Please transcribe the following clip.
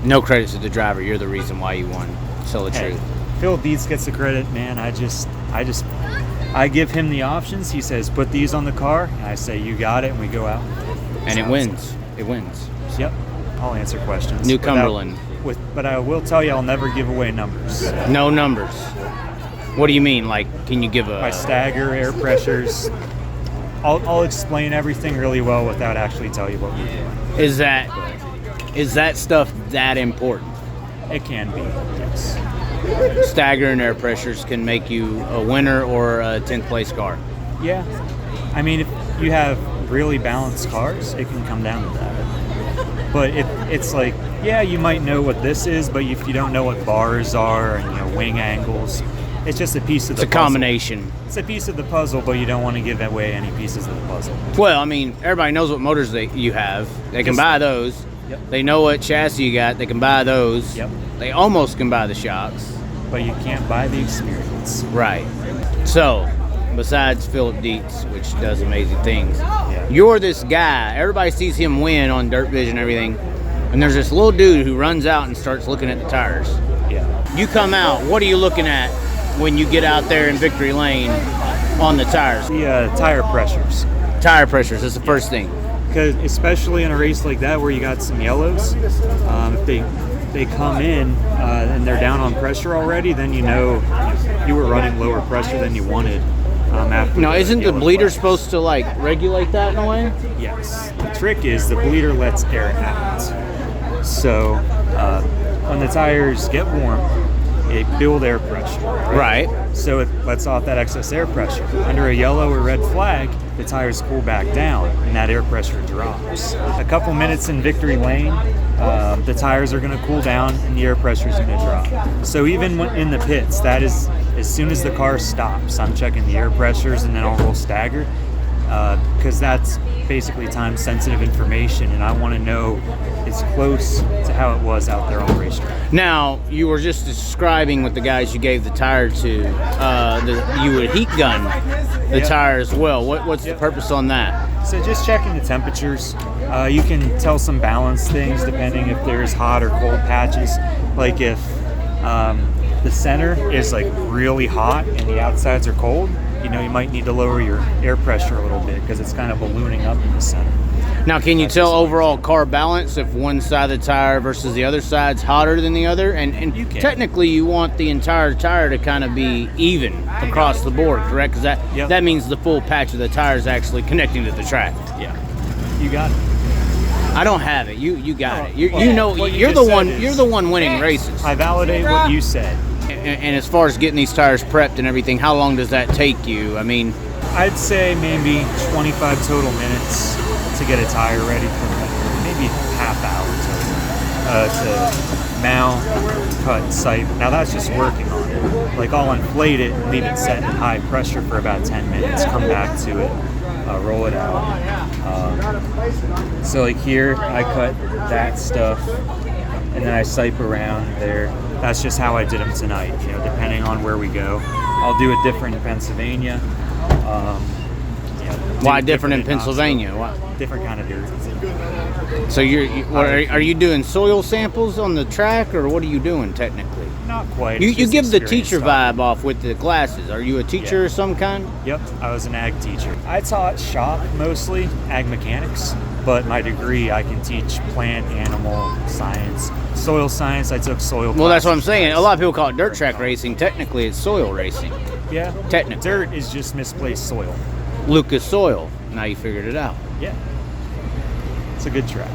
No credit to the driver. You're the reason why you won. Tell the truth. Phil Dietz gets the credit, man. I give him the options. He says, put these on the car. And I say, you got it. And we go out. And it wins. It wins. Yep. I'll answer questions. New Cumberland. But I will tell you, I'll never give away numbers. No numbers. What do you mean? Like, can you give a... My stagger, air pressures. I'll explain everything really well without actually tell you what we're doing. Is that stuff that important? It can be, yes. Stagger and air pressures can make you a winner or a 10th place car. Yeah. I mean, if you have really balanced cars, it can come down to that. But it's like, yeah, you might know what this is, but if you don't know what bars are and wing angles, it's just a piece of the puzzle. It's a combination. It's a piece of the puzzle, but you don't want to give away any pieces of the puzzle. Well, I mean, everybody knows what motors you have. They can buy those. Yep. They know what chassis you got. They can buy those. Yep. They almost can buy the shocks. But you can't buy the experience. Right. So, besides Philip Dietz, which does amazing things, you're this guy. Everybody sees him win on Dirt Vision and everything. And there's this little dude who runs out and starts looking at the tires. Yeah. You come out. What are you looking at when you get out there in Victory Lane on the tires? The tire pressures. Tire pressures is the first thing. Because especially in a race like that where you got some yellows, if they come in and they're down on pressure already, then you know you were running lower pressure than you wanted. After now, isn't the bleeder pressure. supposed to like regulate that in a way? Yes. The trick is the bleeder lets air out. So when the tires get warm, they build air pressure. Right. So it lets off that excess air pressure. Under a yellow or red flag, the tires cool back down and that air pressure drops. A couple minutes in Victory Lane, the tires are going to cool down and the air pressure is going to drop. So even when in the pits, that is, as soon as the car stops, I'm checking the air pressures and then I'll roll stagger because that's basically time-sensitive information and I want to know as close to how it was out there on the racetrack. Now, you were just describing with the guys you gave the tire to, you would heat gun the tire as well. What's the purpose on that? So just checking the temperatures. You can tell some balance things depending if there's hot or cold patches. Like if the center is like really hot and the outsides are cold, you might need to lower your air pressure a little bit because it's kind of ballooning up in the center. Now, can you tell overall car balance if one side of the tire versus the other side's hotter than the other? And technically, you want the entire tire to kind of be even across the board, correct? Because that means the full patch of the tire is actually connecting to the track. Yeah, you got it. I don't have it. You got it. You're the one winning races. I validate what you said. And as far as getting these tires prepped and everything, how long does that take you? I mean, I'd say maybe 25 total minutes to get a tire ready for maybe half hour to mount, cut, sight. Now that's just working on it. Like I'll inflate it and leave it set at high pressure for about 10 minutes, come back to it, roll it out. So like here, I cut that stuff and then I sipe around there. That's just how I did them tonight, depending on where we go. I'll do it different in Pennsylvania. Why different in Pennsylvania? Why? Different kind of dirt. So are you doing soil samples on the track, or what are you doing technically? Not quite. You give the teacher vibe off with the classes. Are you a teacher of some kind? Yep, I was an ag teacher. I taught shop mostly, ag mechanics, but my degree I can teach plant, animal science, soil science. I took soil. Well, that's what I'm saying. A lot of people call it dirt track racing. Technically, it's soil racing. Yeah. Technically. Dirt is just misplaced soil. Lucas Soil. Now you figured it out. Yeah. It's a good track.